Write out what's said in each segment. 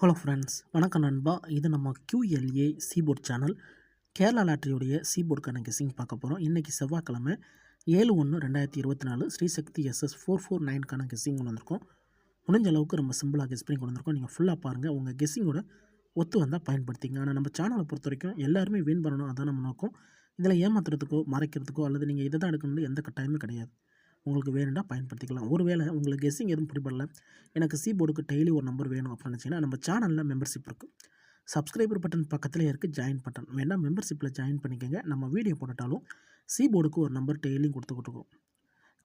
Hello friends, வணக்கம் நண்பா. இது நம்ம QLA சீபோர்ட் சேனல். கேரளா லாட்டரியுடைய சீபோர்டுக்கான கெஸ்ஸிங் பார்க்க போகிறோம். இன்றைக்கி செவ்வாய்க்கிழமை 7/1/2024 ஸ்ரீசக்தி SS 449க்கான கெஸ்ஸிங் கொண்டு வந்திருக்கோம். முடிஞ்ச அளவுக்கு ரொம்ப சிம்பிளாக கெஸ் பண்ணி கொண்டு வந்திருக்கோம். நீங்கள் ஃபுல்லாக பாருங்கள். உங்கள் கெஸ்ஸிங்கோட ஒத்து வந்தால் பயன்படுத்திங்க. ஆனால் நம்ம சேனலை பொறுத்த வரைக்கும் எல்லாருமே வின் பண்ணணும், அதான் நம்ம நோக்கம். இதில் ஏமாத்துறதுக்கோ மறைக்கிறதுக்கோ அல்லது நீங்கள் இதை தான் எடுக்கணும்னு எந்த கட்டாயமும் கிடையாது. உங்களுக்கு வேணும்னா பயன்படுத்திக்கலாம். ஒருவேளை உங்களுக்கு கெஸ்ஸிங் எதுவும் பிடிபடல, எனக்கு சீபோர்டுக்கு டெய்லி ஒரு நம்பர் வேணும் அப்படின்னு நினச்சிங்கன்னா நம்ம சேனலில் மெம்பர்ஷிப் இருக்குது. சப்ஸ்கிரைபர் பட்டன் பக்கத்தில் இருக்குது ஜாயின் பட்டன். வேணால் மெம்பர்ஷிப்பில் ஜாயின் பண்ணிக்கோங்க. நம்ம வீடியோ போட்டுட்டாலும் சீபோர்டுக்கு ஒரு நம்பர் டெய்லியும் கொடுத்துக்கிட்டு இருக்கோம்.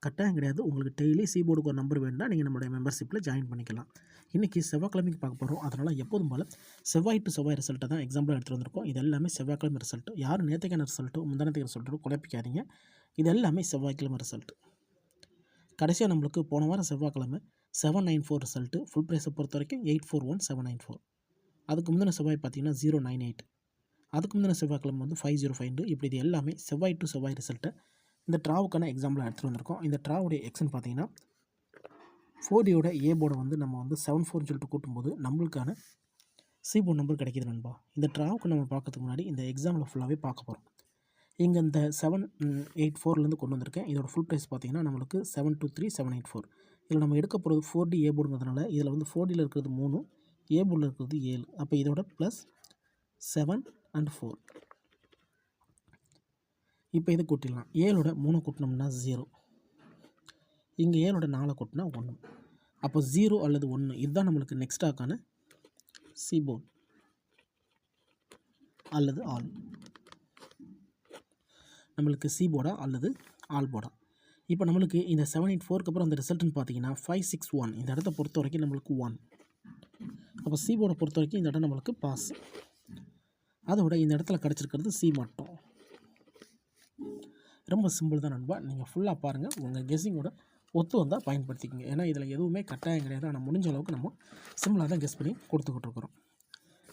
கட்டாயம் கிடையாது. உங்களுக்கு டெய்லி சீபோர்டுக்கு ஒரு நம்பர் வேணும்னா நீங்கள் நம்மளுடைய மெம்பர்ஷிப்பில் ஜாயின் பண்ணிக்கலாம். இன்றைக்கி செவ்வாய்க்கிழமைக்கு பார்க்க போகிறோம். அதனால் எப்போதும் போல் செவ்வாய் டு செவ்வாய் ரிசல்ட்டை தான் எக்ஸாம்பிளாக எடுத்துகிட்டு வந்திருக்கோம். இது எல்லாமே செவ்வாய்க்கிழமை ரிசல்ட்டு. யாரும் நேற்றுக்கான ரிசல்ட்டோ முந்தானத்துக்கு ரிசல்ட்டோ குழப்பிக்காதீங்க. இது எல்லாமே செவ்வாய்க்கிழமை ரிசல்ட்டு. கடைசியாக நம்மளுக்கு போன வாரம் செவ்வாய்க்கிழமை 794 ரிசல்ட்டு. ஃபுல் ப்ரைஸை பொறுத்த வரைக்கும் 841794. அதுக்கு முந்தின செவ்வாய் பார்த்தீங்கன்னா 098. அதுக்கு முந்தின செவ்வாய்க்கிழமை வந்து 5052. இப்படி இது எல்லாமே செவ்வாய் டு செவ்வாய் ரிசல்ட்டை இந்த ட்ராவுக்கான எக்ஸாம்பிளாக எடுத்துகிட்டு வந்திருக்கோம். இந்த ட்ராவுடைய எக்ஸ்ன்னு பார்த்தீங்கன்னா 4Dயோட ஏ போர்டை வந்து நம்ம வந்து 74 சொல்லிட்டு கூட்டும்போது நம்மளுக்கான சி போர்டு நம்பர் கிடைக்கிது நண்பா. இந்த ட்ராவுக்கு நம்ம பார்க்கறதுக்கு முன்னாடி இந்த எக்ஸாம்பிள் ஃபுல்லாகவே பார்க்க போகிறோம். இங்கே இந்த 784லேருந்து கொண்டு வந்திருக்கேன். இதோட ஃபுல் ப்ரைஸ் பார்த்தீங்கன்னா நம்மளுக்கு 723784. இதில் நம்ம எடுக்க போகிறது 4D ஏ போர்டுங்கிறதுனால இதில் வந்து 4Dயில் இருக்கிறது 3, ஏ போர்டில் இருக்கிறது 7. அப்போ இதோட ப்ளஸ் 7 and 4. இப்போ இதை கூட்டிடலாம். 7ஓட 3 கூட்டினோம்னா 0. இங்கே 7ஓட 4 கூட்டினா 1. அப்போ 0 அல்லது 1 இதுதான் நம்மளுக்கு நெக்ஸ்டாக்கான சி போர்டு அல்லது ஆல். நம்மளுக்கு சி போர்டா அல்லது ஆல் போர்டா. இப்போ நம்மளுக்கு இந்த 784க்கு அப்புறம் அந்த ரிசல்ட்டுன்னு பார்த்தீங்கன்னா 561. இந்த இடத்த பொறுத்த வரைக்கும் நம்மளுக்கு 1. அப்போ சி போர்டை பொறுத்த வரைக்கும் இந்த இடம் நம்மளுக்கு பாஸ். அதோட இந்த இடத்துல கிடச்சிருக்கிறது சி மட்டும். ரொம்ப சிம்பிள் தான் நண்பா. நீங்கள் ஃபுல்லாக பாருங்கள். உங்கள் கெஸ்ஸிங்கோட ஒத்து வந்தால் பயன்படுத்திக்கோங்க. ஏன்னா இதில் எதுவுமே கட்டாயம் கிடையாது. ஆனால் முடிஞ்ச அளவுக்கு நம்ம சிம்பிளாக தான் கெஸ் பண்ணி கொடுத்துக்கிட்டு இருக்கிறோம்.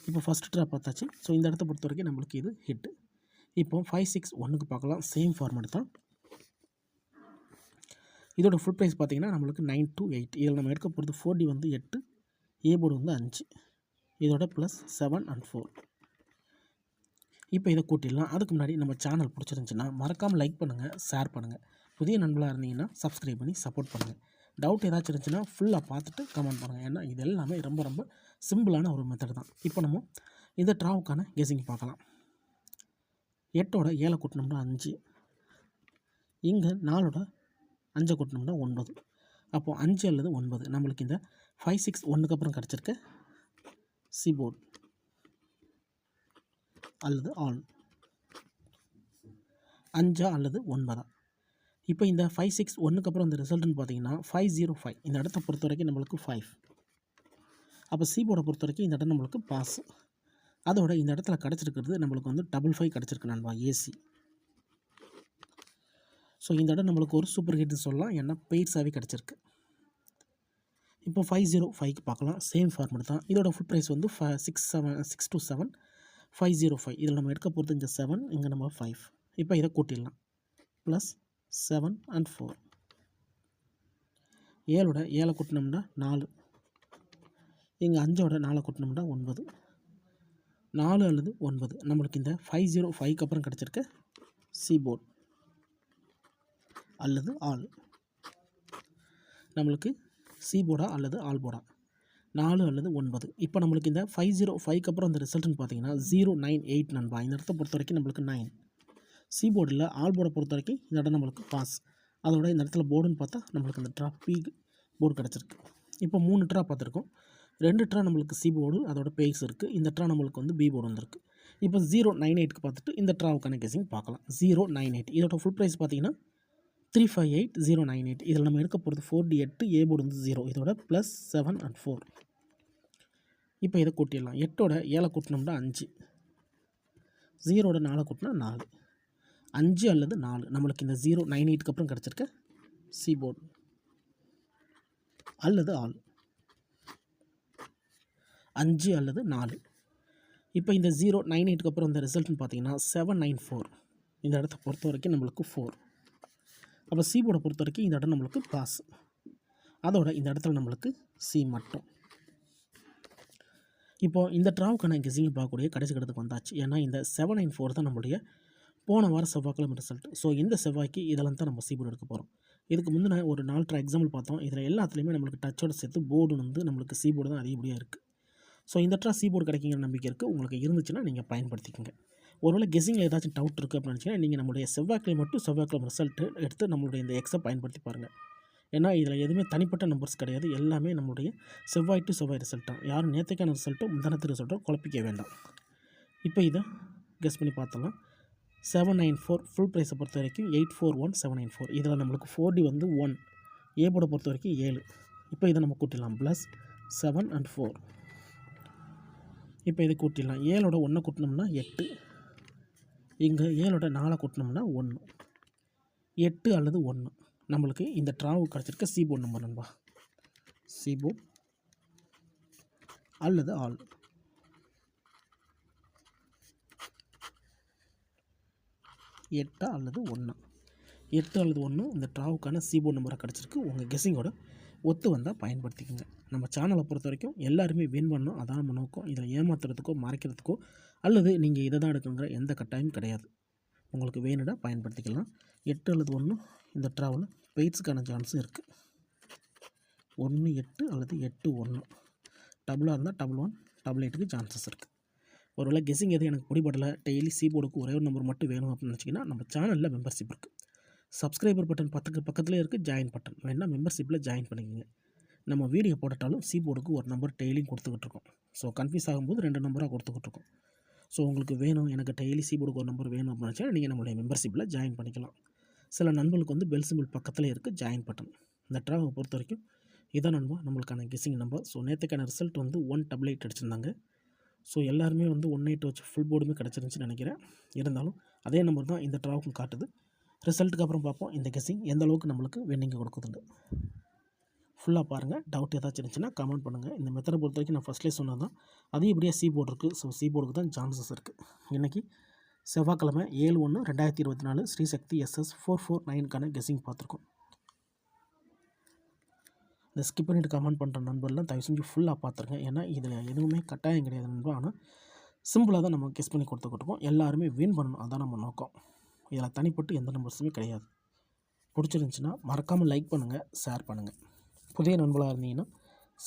இப்போ ஃபஸ்ட்டு ட்ரா பார்த்தாச்சு. ஸோ இந்த இடத்த பொறுத்த வரைக்கும் நம்மளுக்கு இது ஹிட்டு. இப்போ 561க்கு பார்க்கலாம். சேம் ஃபார்மேட் தான். இதோட ஃபுல் ப்ரைஸ் பார்த்தீங்கன்னா நம்மளுக்கு 928. இதில் நம்ம எடுக்க போகிறது 4D வந்து 8, ஏ போர்டு வந்து 5. இதோட ப்ளஸ் 7 and 4. இப்போ இதை கூட்டிடலாம். அதுக்கு முன்னாடி நம்ம சேனல் பிடிச்சிருந்துச்சின்னா மறக்காமல் லைக் பண்ணுங்கள், ஷேர் பண்ணுங்கள். புதிய நண்பர்களாக இருந்தீங்கன்னா சப்ஸ்கிரைப் பண்ணி சப்போர்ட் பண்ணுங்கள். டவுட் ஏதாச்சும் இருந்துச்சுன்னா ஃபுல்லாக பார்த்துட்டு கமெண்ட் பண்ணுங்கள். ஏன்னா இது எல்லாமே ரொம்ப ரொம்ப சிம்பிளான ஒரு மெத்தட் தான். இப்போ நம்ம இந்த ட்ராவுக்கான கெஸ்ஸிங் பார்க்கலாம். 8ஓட 7 கூட்டினோம்னா 5. இங்கே 4ஓட 5 கூட்டினோம்னா 9. அப்போது 5 அல்லது 9 நம்மளுக்கு இந்த 561க்கு அப்புறம் கிடச்சிருக்க சி போர்டு அல்லது ஆல். 5 அல்லது 9. இப்போ இந்த 561க்கு அப்புறம் இந்த ரிசல்ட்டுன்னு பார்த்தீங்கன்னா 505. இந்த இடத்த பொறுத்த வரைக்கும் நம்மளுக்கு 5. அப்போ சி போர்டை பொறுத்த வரைக்கும் இந்த இடம் நம்மளுக்கு பாஸ். அதோட இந்த இடத்துல கிடச்சிருக்கிறது நம்மளுக்கு வந்து 55 கிடச்சிருக்கு நண்பா, ஏசி. ஸோ இந்த இடம் நம்மளுக்கு ஒரு சூப்பர் ஹிட்னு சொல்லலாம். ஏன்னா பெய்ட்ஸாகவே கிடச்சிருக்கு. இப்போ 505க்கு பார்க்கலாம். சேம் ஃபார்மேட் தான். இதோட ஃபுல் ப்ரைஸ் வந்து 627 505. இதில் நம்ம எடுக்க போகிறது இந்த 7, இங்கே நம்ம 5. இப்போ இதை கூட்டிடலாம். Plus 7 and 4. 7ஓட 7 கூட்டினோம்னா 4. இங்கே 5ஓட 4 கூட்டினோம்னா 9. 4 அல்லது 9 நம்மளுக்கு இந்த 505க்கு அப்புறம் கிடச்சிருக்க சி போர்டு அல்லது ஆல். நம்மளுக்கு சி போர்டா அல்லது ஆல் போர்டா 4 அல்லது 9. இப்போ நம்மளுக்கு இந்த 505க்கு அப்புறம் அந்த ரிசல்ட்டுன்னு பார்த்தீங்கன்னா 098 நண்பா. இந்த இடத்த பொறுத்த வரைக்கும் நம்மளுக்கு 9. சி போர்டில் ஆல் போர்டை பொறுத்த வரைக்கும் இந்த இடம் நம்மளுக்கு பாஸ். அதோட இந்த இடத்துல போர்டுன்னு பார்த்தா நம்மளுக்கு அந்த ட்ரா பி போர்டு கிடச்சிருக்கு. இப்போ 3 ட்ரா பார்த்துருக்கோம். 2 ட்ரா நம்மளுக்கு சி போர்டு அதோட பேஸ் இருக்குது. இந்த ட்ரா நம்மளுக்கு வந்து பி போர்டு வந்திருக்கு. இப்போ 098க்கு பார்த்துட்டு இந்த ட்ராவுக்கான கெஸ்ஸிங் பார்க்கலாம். 098 இதோட ஃபுல் ப்ரைஸ் பார்த்தீங்கன்னா 358098. இதில் நம்ம எடுக்க போகிறது 4D 8, ஏ போர்டு வந்து 0. இதோட ப்ளஸ் 7 and 4. இப்போ இதை கூட்டிடலாம். 8ஓட 7 கூட்டினோம்னா 5. 0ஓட 4 கூட்டினா 4. 5 அல்லது 4 நம்மளுக்கு இந்த 098க்கு அப்புறம் கிடச்சிருக்க சி போர்டு அல்லது ஆல். 5 அல்லது 4. இப்போ இந்த 098க்கு அப்புறம் இந்த ரிசல்ட்னு பார்த்தீங்கன்னா 794. இந்த இடத்த பொறுத்த வரைக்கும் நம்மளுக்கு 4. அப்போ சி போர்டை பொறுத்த வரைக்கும் இந்த இடம் நம்மளுக்கு பாஸ். அதோட இந்த இடத்துல நம்மளுக்கு சி மட்டும். இப்போது இந்த ட்ராவுக்கான கெஸ்ஸிங் பார்க்கக்கூடிய கடைசி கட்டத்துக்கு வந்தாச்சு. ஏன்னா இந்த 794 தான் நம்மளுடைய போன வாரம் செவ்வாய்க்கிழமை ரிசல்ட். ஸோ இந்த செவ்வாய்க்கு இதெல்லாம் தான் நம்ம சீபோர்டு எடுக்க போகிறோம். இதுக்கு முந்தின ஒரு 4 எக்ஸாம்பிள் பார்த்தோம். இதில் எல்லாத்துலேயுமே நம்மளுக்கு டச்சோட சேர்த்து போர்டு வந்து நம்மளுக்கு சீபோர்டு தான் அதிகப்படியாக இருக்குது. ஸோ இந்த ட்ரா சீபோர்டு கிடைக்குங்கிற நம்பிக்கை இருக்குது. உங்களுக்கு இருந்துச்சுன்னா நீங்கள் பயன்படுத்திக்கோங்க. ஒருவேளை கெஸ்ஸிங்கில் ஏதாச்சும் டவுட் இருக்குது அப்படின்னு நினச்சிங்கன்னா நீங்கள் நம்மளுடைய செவ்வாய்க்கிழமை ரிசல்ட்டு எடுத்து நம்மளுடைய இந்த எக்ஸை பயன்படுத்தி பாருங்கள். ஏன்னா இதில் எதுவுமே தனிப்பட்ட நம்பர்ஸ் கிடையாது. எல்லாமே நம்மளுடைய செவ்வாய் டு செவ்வாய் ரிசல்ட் தான். யாரும் நேற்றுக்கான ரிசல்ட்டோ முந்தானத்து ரிசல்ட்டோ குழப்பிக்க வேண்டாம். இப்போ இதை கெஸ் பண்ணி பார்த்தலாம். 794 ஃபுல் ப்ரைஸை பொறுத்த வரைக்கும் 841794. இதில் நம்மளுக்கு 4D வந்து 1, ஏ போர்டை பொறுத்த வரைக்கும் 7. இப்போ இதை நம்ம கூட்டிடலாம். Plus 7 and 4. இப்போ இதை கூட்டிடலாம். 7ஓட 1 கூட்டினோம்னா 8. இங்கே 7ஓட 4 கூட்டினோம்னா 1. 8 அல்லது 1 நம்மளுக்கு இந்த ட்ராவு கிடச்சிருக்க சீபோர்ட் நம்பர் நண்பா. சீபோர்ட் அல்லது ஆல். 8 அல்லது 1. 8 அல்லது 1 இந்த ட்ராவுக்கான சீபோர்ட் நம்பரை கிடச்சிருக்கு. உங்கள் கெஸ்ஸிங்கோட ஒத்து வந்தால் பயன்படுத்திக்கோங்க. நம்ம சேனலை பொறுத்த வரைக்கும் எல்லாருமே வின் பண்ணணும், அதான் நம்ம நோக்கம். இதில் ஏமாத்துறதுக்கோ மறைக்கிறதுக்கோ அல்லது நீங்கள் இதை தான் எடுக்கணுங்கிற எந்த கட்டாயமும் கிடையாது. உங்களுக்கு வேணுடா பயன்படுத்திக்கலாம். 8 அல்லது 1 இந்த ட்ராவில் பெயிட்ஸுக்கான சான்ஸும் இருக்குது. 1 8 அல்லது 8 1 டபுளாக இருந்தால் 1 8க்கு சான்சஸ் இருக்குது. ஒருவேளை கெஸ்ஸிங் எதுவும் எனக்கு பிடிபடலை, டெய்லி சீபோர்டுக்கு ஒரே ஒரு நம்பர் மட்டும் வேணும் அப்படின்னு நினச்சிங்கன்னா நம்ம சேனலில் மெம்பர்ஷிப் இருக்குது. சப்ஸ்கிரைபர் பட்டன் பக்கத்துலேயே இருக்குது, ஜாயின் பட்டன் வேணால் மெம்பர்ஷிப்பில் ஜாயின் பண்ணிக்கோங்க. நம்ம வீடியோ போட்டாலும் சீபோர்டுக்கு ஒரு நம்பர் டெய்லியும் கொடுத்துக்கிட்டு இருக்கோம். ஸோ கன்ஃபியூஸ் ஆகும்போது 2 நம்பராக கொடுத்துக்கிட்டு இருக்கோம். ஸோ உங்களுக்கு வேணும், எனக்கு டெய்லி சீபோர்டுக்கு ஒரு நம்பர் வேணும் அப்படின்னு நினச்சா நீங்கள் நம்மளுடைய மெம்பர்ஷிப்பில் ஜாயின் பண்ணிக்கலாம். சில நண்பர்களுக்கு வந்து பெல் சிம்பிள் பக்கத்துலேயே இருக்குது, ஜாயின் பட்டன். இந்த ட்ராவை பொறுத்த வரைக்கும் இதான் நண்பா நம்மளுக்கான கெஸ்ஸிங் நம்பர். ஸோ நேற்றுக்கான ரிசல்ட் வந்து 188 அடிச்சிருந்தாங்க. ஸோ எல்லாருமே வந்து 180 வச்சு ஃபுல் போர்டுமே கிடச்சிருந்துச்சின்னு நினைக்கிறேன். இருந்தாலும் அதே நம்பர் தான் இந்த ட்ராவுக்கும் காட்டுது. ரிசல்ட்டுக்கு அப்புறம் பார்ப்போம் இந்த கெஸ்ஸிங் எந்த அளவுக்கு நம்மளுக்கு வின்னிங் கொடுக்குதுண்டு. ஃபுல்லாக பாருங்கள். டவுட் ஏதாச்சும் இருந்துச்சுன்னா கமெண்ட் பண்ணுங்கள். இந்த மெத்தடை பொறுத்த வரைக்கும் நான் ஃபஸ்ட்லேயே சொன்னது தான். அதே இப்படியே சீபோர்டு இருக்குது. ஸோ சீபோர்டுக்கு தான் சான்சஸ் இருக்குது. இன்றைக்கி செவ்வாய்க்கிழமை 7/1/2024 ஸ்ரீசக்தி SS 449க்கான கெஸ்ஸிங் பார்த்துருக்கோம். இந்த ஸ்கிப் பண்ணிவிட்டு கமெண்ட் பண்ணுற நண்பர்லாம் தயவு செஞ்சு ஃபுல்லாக பார்த்துருங்க. ஏன்னா இதில் எதுவுமே கட்டாயம் கிடையாது நண்பா. ஆனால் சிம்பிளாக தான் நம்ம கெஸ் பண்ணி கொடுத்துக்கிட்டுருக்கோம். எல்லாருமே வின் பண்ணணும், அதான் நம்ம நோக்கம். இதில் தனிப்பட்டு எந்த நம்பர்ஸுமே கிடையாது. பிடிச்சிருந்துச்சின்னா மறக்காமல் லைக் பண்ணுங்கள், ஷேர் பண்ணுங்கள். புதிய நண்பர்களாக இருந்தீங்கன்னா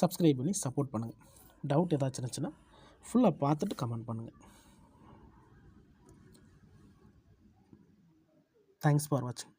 சப்ஸ்கிரைப் பண்ணி சப்போர்ட் பண்ணுங்கள். டவுட் ஏதாச்சும் இருந்துச்சுன்னா ஃபுல்லாக பார்த்துட்டு கமெண்ட் பண்ணுங்கள். தேங்க்ஸ் ஃபார் வாட்சிங்.